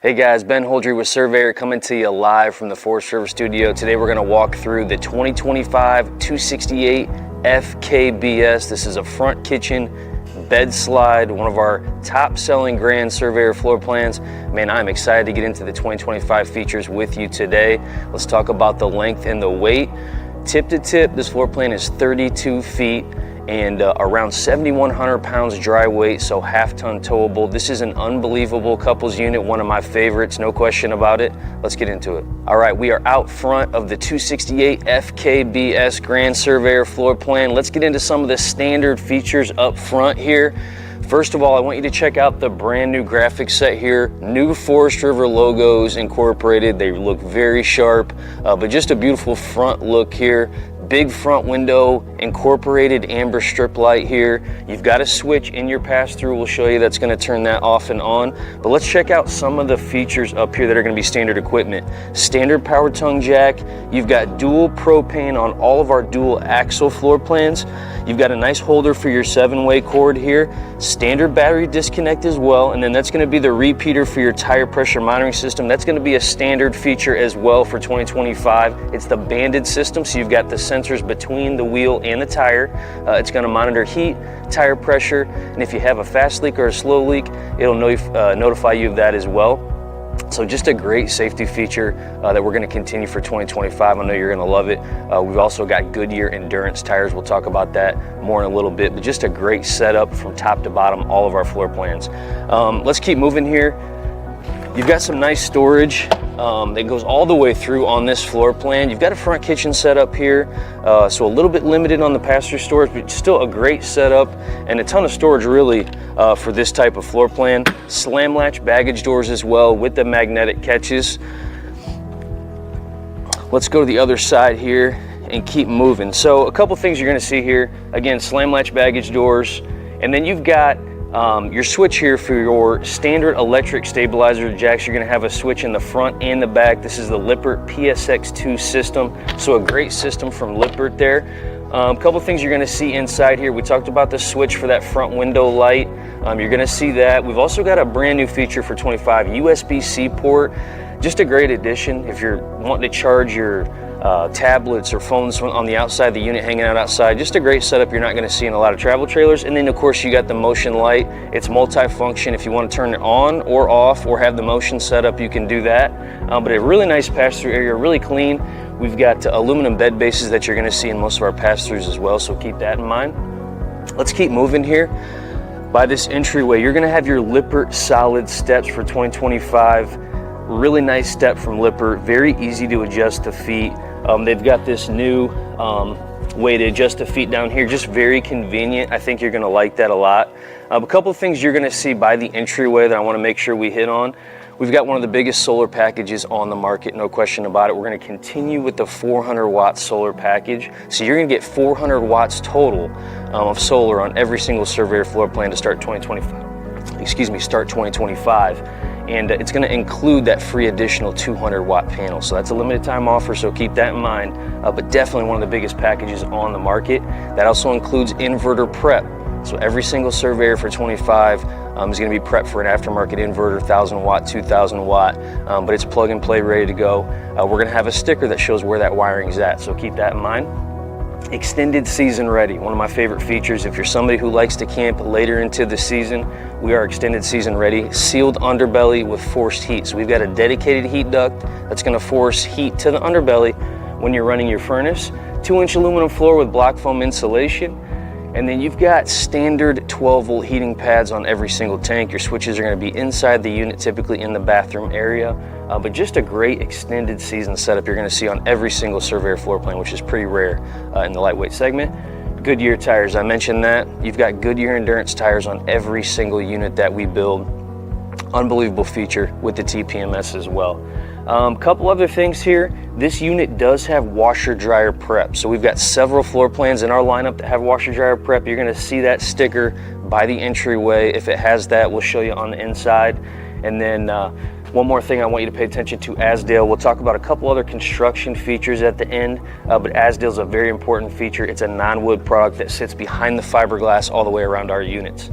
Hey guys, Ben Holdry with Surveyor coming to you live from the Forest River studio. Today we're going to walk through the 2025 268 FKBS. This is a front kitchen bed slide, one of our top selling Grand Surveyor floor plans. Man, I'm excited to get into the 2025 features with you today. Let's talk about the length and the weight. Tip to tip, this floor plan is 32 feet and around 7,100 pounds dry weight, so half-ton towable. This is an unbelievable couples unit, one of my favorites, no question about it. Let's get into it. All right, we are out front of the 268 FKBS Grand Surveyor floor plan. Let's get into some of the standard features up front here. First of all, I want you to check out the brand new graphic set here. New Forest River logos incorporated. They look very sharp, but just a beautiful front look here. Big front window, incorporated amber strip light here. You've got a switch in your pass-through. We'll show you that's gonna turn that off and on. But let's check out some of the features up here that are gonna be standard equipment. Standard power tongue jack. You've got dual propane on all of our dual axle floor plans. You've got a nice holder for your 7-way cord here. Standard battery disconnect as well. And then that's gonna be the repeater for your tire pressure monitoring system. That's gonna be a standard feature as well for 2025. It's the banded system, so you've got the sensors between the wheel and the tire. It's going to monitor heat, tire pressure, and if you have a fast leak or a slow leak, it'll notify you of that as well. So just a great safety feature that we're going to continue for 2025. I know you're going to love it. We've also got Goodyear endurance tires. We'll talk about that more in a little bit, but just a great setup from top to bottom, all of our floor plans. Let's keep moving here. You've got some nice storage that goes all the way through on this floor plan. You've got a front kitchen set up here, so a little bit limited on the pass-through storage, but still a great setup and a ton of storage really for this type of floor plan. Slam latch baggage doors as well with the magnetic catches. Let's go to the other side here and keep moving. So a couple things you're gonna see here. Again, slam latch baggage doors, and then you've got your switch here for your standard electric stabilizer jacks. You're going to have a switch in the front and the back. This is the Lippert PSX2 system, so a great system from Lippert there. A couple things you're going to see inside here. We talked about the switch for that front window light. You're going to see that. We've also got a brand new feature for 25, USB-C port. Just a great addition if you're wanting to charge your tablets or phones on the outside of the unit, hanging out outside. Just a great setup you're not going to see in a lot of travel trailers. And then of course you got the motion light. It's multi-function. If you want to turn it on or off or have the motion set up, you can do that. But a really nice pass-through area, really clean. We've got aluminum bed bases that you're going to see in most of our pass-throughs as well, so keep that in mind. Let's keep moving here. By this entryway, you're going to have your Lippert solid steps for 2025. Really nice step from Lippert, very easy to adjust the feet. They've got this new way to adjust the feet down here, just very convenient. I think you're gonna like that a lot. A couple of things you're gonna see by the entryway that I wanna make sure we hit on. We've got one of the biggest solar packages on the market, no question about it. We're gonna continue with the 400 watt solar package. So you're gonna get 400 watts total of solar on every single Surveyor floor plan to start 2025. And it's going to include that free additional 200 watt panel. So that's a limited time offer, so keep that in mind. But definitely one of the biggest packages on the market. That also includes inverter prep. So every single Surveyor for 25 is going to be prepped for an aftermarket inverter, 1,000 watt, 2,000 watt, but it's plug and play, ready to go. We're going to have a sticker that shows where that wiring is at, so keep that in mind. Extended season ready, one of my favorite features. If you're somebody who likes to camp later into the season, we are extended season ready. Sealed underbelly with forced heat. So we've got a dedicated heat duct that's going to force heat to the underbelly when you're running your furnace. 2-inch aluminum floor with block foam insulation. And then you've got standard 12-volt heating pads on every single tank. Your switches are going to be inside the unit, typically in the bathroom area. But just a great extended season setup you're going to see on every single Surveyor floor plan, which is pretty rare in the lightweight segment. Goodyear tires, I mentioned that. You've got Goodyear endurance tires on every single unit that we build. Unbelievable feature with the TPMS as well. Couple other things here. This unit does have washer dryer prep. So we've got several floor plans in our lineup that have washer dryer prep. You're going to see that sticker by the entryway. If it has that, we'll show you on the inside. And then one more thing I want you to pay attention to, Azdale. We'll talk about a couple other construction features at the end, but Azdale's a very important feature. It's a non-wood product that sits behind the fiberglass all the way around our units.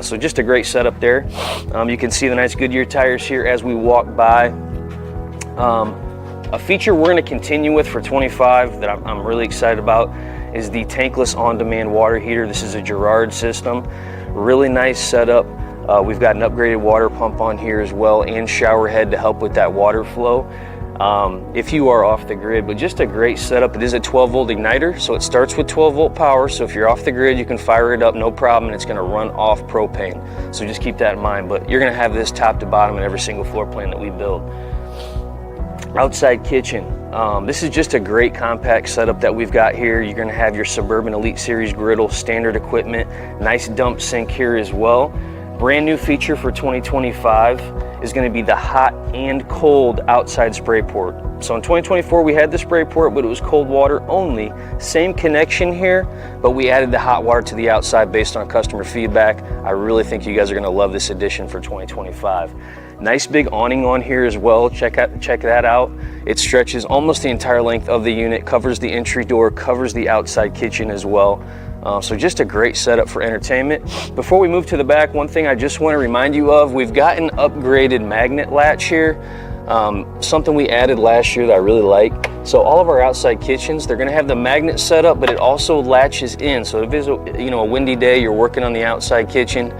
So just a great setup there. You can see the nice Goodyear tires here as we walk by. A feature we're going to continue with for 25 that I'm really excited about is the tankless on-demand water heater. This is a Girard system. Really nice setup. We've got an upgraded water pump on here as well, and shower head to help with that water flow if you are off the grid. But just a great setup. It is a 12-volt igniter, so it starts with 12-volt power. So if you're off the grid, you can fire it up, no problem, and it's going to run off propane. So just keep that in mind. But you're going to have this top to bottom in every single floor plan that we build. Outside kitchen. This is just a great compact setup that we've got here. You're going to have your Suburban Elite Series griddle, standard equipment, nice dump sink here as well. Brand new feature for 2025 is going to be the hot and cold outside spray port. So in 2024 we had the spray port, but it was cold water only. Same connection here, but we added the hot water to the outside based on customer feedback. I really think you guys are going to love this addition for 2025. Nice big awning on here as well. Check that out. It stretches almost the entire length of the unit, covers the entry door, covers the outside kitchen as well. So just a great setup for entertainment. Before we move to the back, one thing I just want to remind you of, we've got an upgraded magnet latch here. Something we added last year that I really like. So all of our outside kitchens, they're going to have the magnet set up, but it also latches in. So if it's a windy day, you're working on the outside kitchen,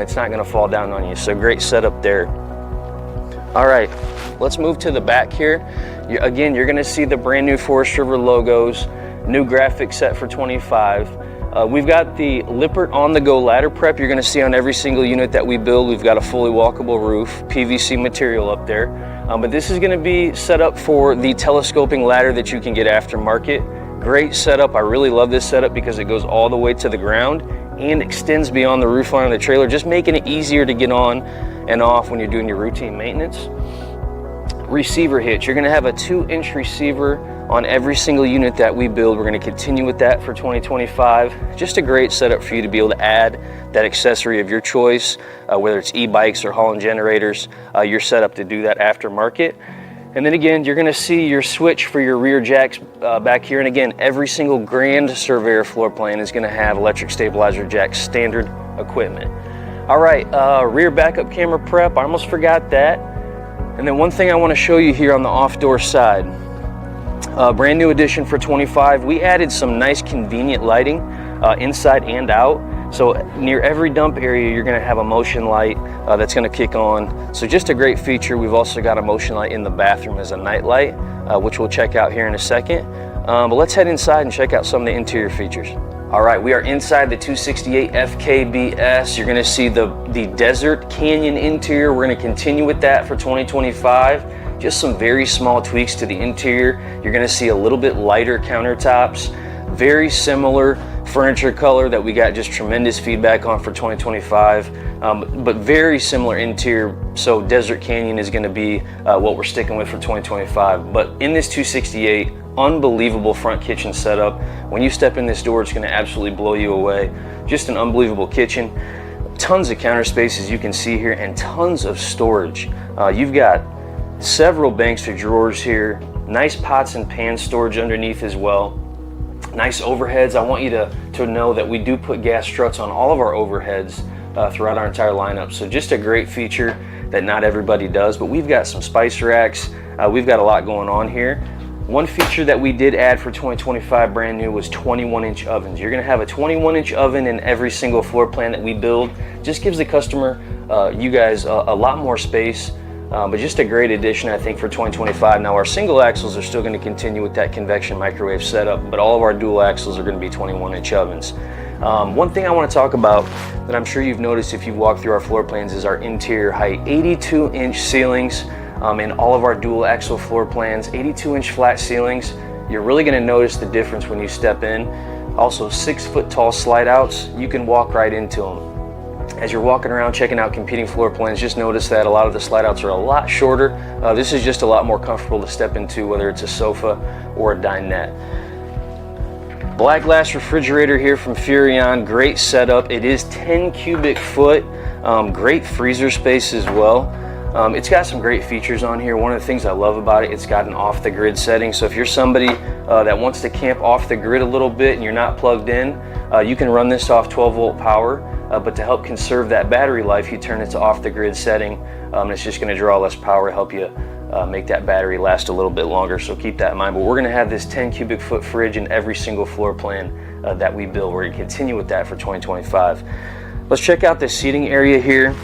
it's not going to fall down on you. So great setup there. All right, let's move to the back here. Again, you're going to see the brand new Forest River logos, new graphic set for 25. We've got the Lippert on-the-go ladder prep you're going to see on every single unit that we build. We've got a fully walkable roof, PVC material up there. But this is going to be set up for the telescoping ladder that you can get aftermarket. Great setup. I really love this setup because it goes all the way to the ground and extends beyond the roof line of the trailer, just making it easier to get on and off when you're doing your routine maintenance. Receiver hitch. You're going to have a 2-inch receiver on every single unit that we build. We're going to continue with that for 2025. Just a great setup for you to be able to add that accessory of your choice, whether it's e-bikes or hauling generators. You're set up to do that aftermarket. And then again, you're going to see your switch for your rear jacks back here. And again, every single Grand Surveyor floor plan is going to have electric stabilizer jacks, standard equipment. All right, rear backup camera prep. I almost forgot that. And then one thing I want to show you here on the off-door side. Brand new addition for 25. We added some nice convenient lighting inside and out. So near every dump area, you're going to have a motion light that's going to kick on. So just a great feature. We've also got a motion light in the bathroom as a night light, which we'll check out here in a second. But let's head inside and check out some of the interior features. All right, we are inside the 268 FKBS. You're going to see the Desert Canyon interior. We're going to continue with that for 2025. Just some very small tweaks to the interior. You're going to see a little bit lighter countertops. Very similar furniture color that we got just tremendous feedback on for 2025, but very similar interior. So Desert Canyon is going to be what we're sticking with for 2025. But in this 268, unbelievable front kitchen setup. When you step in this door, it's going to absolutely blow you away. Just an unbelievable kitchen. Tons of counter space, as you can see here, and tons of storage. You've got several banks of drawers here. Nice pots and pans storage underneath as well. Nice overheads. I want you to know that we do put gas struts on all of our overheads throughout our entire lineup. So just a great feature that not everybody does, but we've got some spice racks. We've got a lot going on here. One feature that we did add for 2025 brand new was 21-inch ovens. You're going to have a 21-inch oven in every single floor plan that we build. Just gives the customer, you guys, a lot more space. But just a great addition, I think, for 2025. Now, our single axles are still going to continue with that convection microwave setup, but all of our dual axles are going to be 21-inch ovens. One thing I want to talk about that I'm sure you've noticed if you've walked through our floor plans is our interior height. 82-inch ceilings in all of our dual axle floor plans, 82-inch flat ceilings. You're really going to notice the difference when you step in. Also, 6-foot tall slide outs. You can walk right into them. As you're walking around checking out competing floor plans, just notice that a lot of the slide outs are a lot shorter. This is just a lot more comfortable to step into, whether it's a sofa or a dinette. Black glass refrigerator here from Furrion. Great setup. It is 10 cubic foot. Great freezer space as well. It's got some great features on here. One of the things I love about it, it's got an off the grid setting. So if you're somebody that wants to camp off the grid a little bit and you're not plugged in, you can run this off 12-volt power. but to help conserve that battery life, you turn it to off the grid setting. It's just going to draw less power to help you make that battery last a little bit longer, so keep that in mind. But we're going to have this 10 cubic foot fridge in every single floor plan that we build. We're going to continue with that for 2025. Let's check out the seating area here.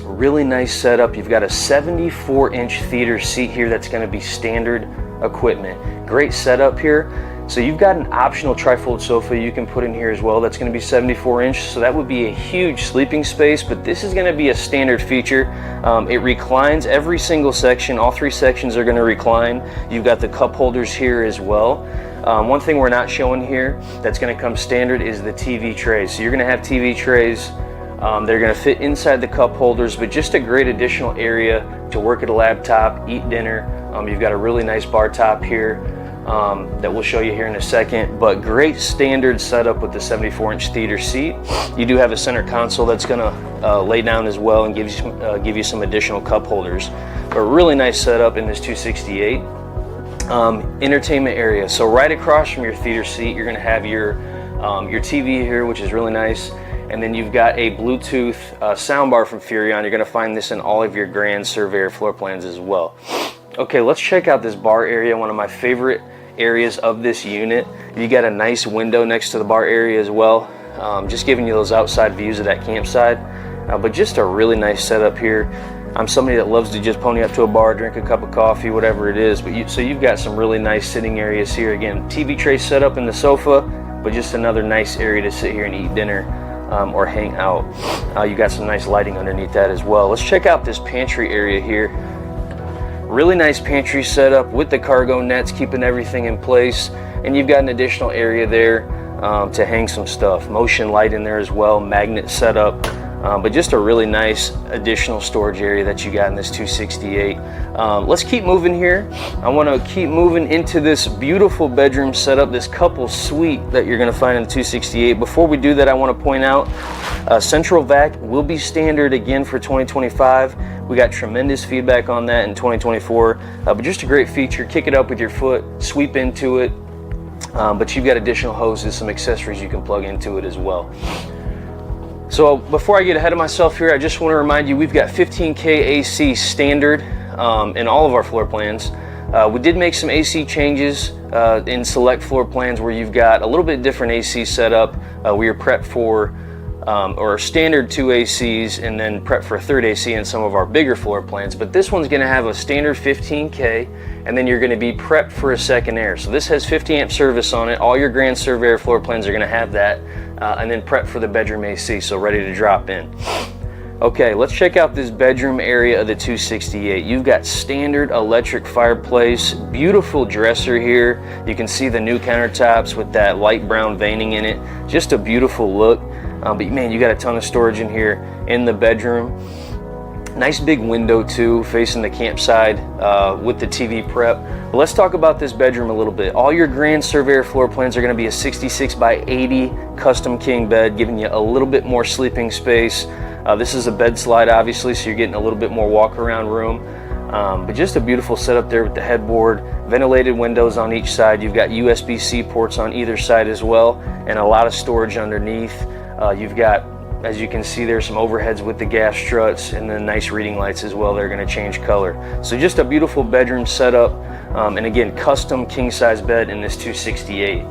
Really nice setup. You've got a 74-inch theater seat here that's going to be standard equipment. Great setup here. So you've got an optional trifold sofa you can put in here as well. That's going to be 74-inch, so that would be a huge sleeping space, but this is going to be a standard feature. It reclines every single section. All 3 sections are going to recline. You've got the cup holders here as well. One thing we're not showing here that's going to come standard is the TV trays. So you're going to have TV trays. They're going to fit inside the cup holders, but just a great additional area to work at a laptop, eat dinner. You've got a really nice bar top here that we'll show you here in a second, but great standard setup with the 74-inch theater seat. You do have a center console that's going to lay down as well and give you some additional cup holders. But really nice setup in this 268. Entertainment area. So right across from your theater seat, you're going to have your TV here, which is really nice. And then you've got a Bluetooth soundbar from Furrion. You're going to find this in all of your Grand Surveyor floor plans as well. Okay, let's check out this bar area, one of my favorite areas of this unit. You got a nice window next to the bar area as well, just giving you those outside views of that campsite. But just a really nice setup here. I'm somebody that loves to just pony up to a bar, drink a cup of coffee, whatever it is. But so you've got some really nice sitting areas here. Again, TV tray set up in the sofa, but just another nice area to sit here and eat dinner or hang out. You got some nice lighting underneath that as well. Let's check out this pantry area here. Really nice pantry setup with the cargo nets, keeping everything in place. And you've got an additional area there to hang some stuff. Motion light in there as well, magnet setup. But just a really nice additional storage area that you got in this 268. Let's keep moving here. I want to keep moving into this beautiful bedroom setup, this couple suite that you're going to find in the 268. Before we do that, I want to point out central vac will be standard again for 2025. We got tremendous feedback on that in 2024, but just a great feature. Kick it up with your foot, sweep into it, but you've got additional hoses, some accessories you can plug into it as well. So before I get ahead of myself here, I just want to remind you we've got 15K AC standard in all of our floor plans. We did make some AC changes in select floor plans where you've got a little bit different AC setup. We are prepped for or standard 2 ACs and then prep for a 3rd AC in some of our bigger floor plans, but this one's going to have a standard 15K and then you're going to be prepped for a 2nd air. So this has 50 amp service on it. All your Grand Surveyor floor plans are going to have that, and then prep for the bedroom AC, so ready to drop in. Okay, let's check out this bedroom area of the 268. You've got standard electric fireplace, beautiful dresser here. You can see the new countertops with that light brown veining in it. Just a beautiful look. But man, you got a ton of storage in here in the bedroom. Nice big window too, facing the campsite with the TV prep. But let's talk about this bedroom a little bit. All your Grand Surveyor floor plans are going to be a 66 by 80 custom king bed, giving you a little bit more sleeping space. This is a bed slide, obviously, so you're getting a little bit more walk around room. But just a beautiful setup there with the headboard, ventilated windows on each side. You've got USB-C ports on either side as well, and a lot of storage underneath. You've got, as you can see there, some overheads with the gas struts and then nice reading lights as well. They're going to change color. So just a beautiful bedroom setup, and again, custom king size bed in this 268.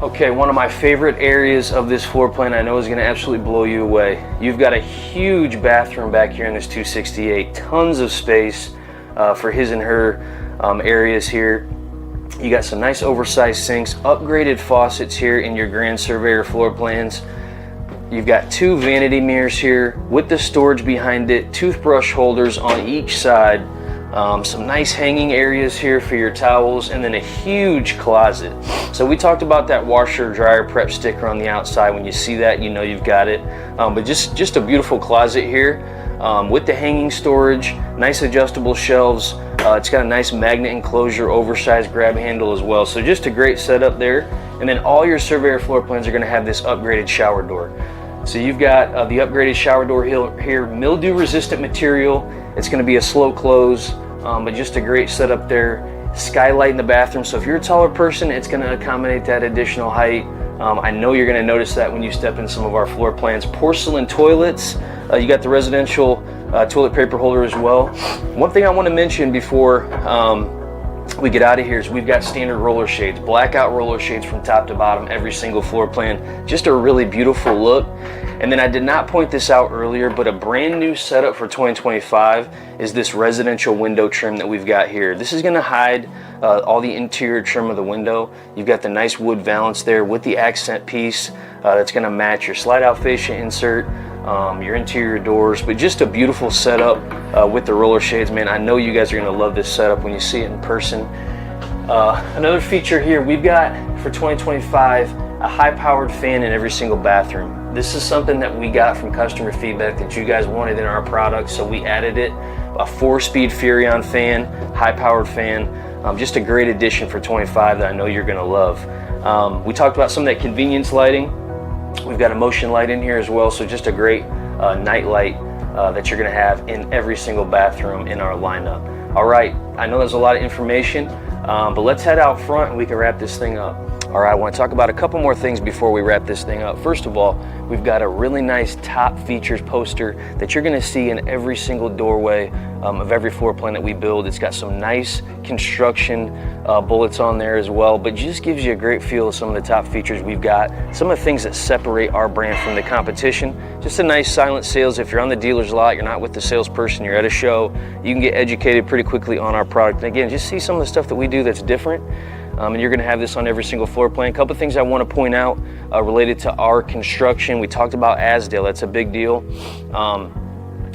Okay, one of my favorite areas of this floor plan I know is going to absolutely blow you away. You've got a huge bathroom back here in this 268. Tons of space for his and her areas here. You got some nice oversized sinks, upgraded faucets here in your Grand Surveyor floor plans. You've got 2 vanity mirrors here with the storage behind it, toothbrush holders on each side, some nice hanging areas here for your towels, and then a huge closet. So we talked about that washer dryer prep sticker on the outside. When you see that, you know you've got it. But just a beautiful closet here with the hanging storage, nice adjustable shelves. It's got a nice magnet enclosure, oversized grab handle as well. So just a great setup there. And then all your Surveyor floor plans are going to have this upgraded shower door. So you've got the upgraded shower door here, mildew resistant material. It's going to be a slow close, but just a great setup there. Skylight in the bathroom. So if you're a taller person, it's going to accommodate that additional height. I know you're going to notice that when you step in some of our floor plans. Porcelain toilets. You got the residential toilet paper holder as well. One thing I want to mention before we get out of here is we've got standard roller shades, blackout roller shades from top to bottom, every single floor plan. Just a really beautiful look. And then I did not point this out earlier, but a brand new setup for 2025 is this residential window trim that we've got here. This is going to hide all the interior trim of the window. You've got the nice wood valance there with the accent piece that's going to match your slide out fascia insert, your interior doors, but just a beautiful setup with the roller shades. Man, I know you guys are going to love this setup when you see it in person. Another feature here, we've got for 2025 a high-powered fan in every single bathroom. This is something that we got from customer feedback that you guys wanted in our product, so we added it. A 4-speed Furrion fan, high-powered fan. Just a great addition for 25 that I know you're going to love. We talked about some of that convenience lighting. We've got a motion light in here as well, so just a great night light that you're going to have in every single bathroom in our lineup. All right, I know there's a lot of information, but let's head out front and we can wrap this thing up. All right, I want to talk about a couple more things before we wrap this thing up. First of all, we've got a really nice top features poster that you're going to see in every single doorway of every floor plan that we build. It's got some nice construction bullets on there as well, but just gives you a great feel of some of the top features we've got, some of the things that separate our brand from the competition. Just a nice silent sales. If you're on the dealer's lot, you're not with the salesperson, you're at a show, you can get educated pretty quickly on our product. And again, just see some of the stuff that we do that's different. And you're going to have this on every single floor plan. A couple of things I want to point out related to our construction. We talked about Asdale, that's a big deal.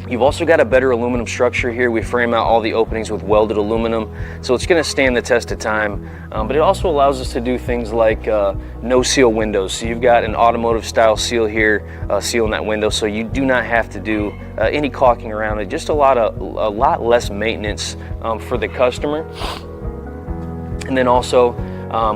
You've also got a better aluminum structure here. We frame out all the openings with welded aluminum, so it's going to stand the test of time. But it also allows us to do things like no seal windows. So you've got an automotive style seal here, sealing that window, so you do not have to do any caulking around it. Just a lot less maintenance for the customer. And then also,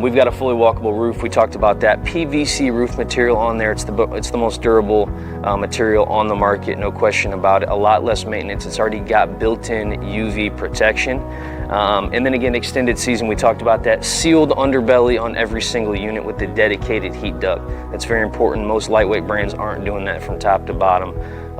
we've got a fully walkable roof. We talked about that. PVC roof material on there. It's the most durable material on the market, no question about it. A lot less maintenance. It's already got built-in UV protection. And then again, extended season, we talked about that. Sealed underbelly on every single unit with the dedicated heat duct. That's very important. Most lightweight brands aren't doing that from top to bottom,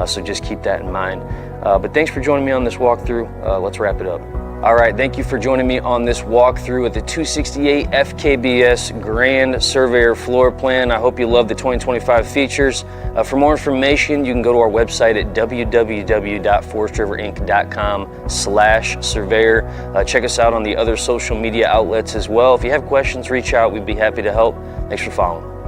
so just keep that in mind. But thanks for joining me on this walkthrough. Let's wrap it up. All right, thank you for joining me on this walkthrough of the 268 FKBS Grand Surveyor floor plan. I hope you love the 2025 features. For more information, you can go to our website at www.forestriverinc.com/surveyor. Check us out on the other social media outlets as well. If you have questions, reach out. We'd be happy to help. Thanks for following.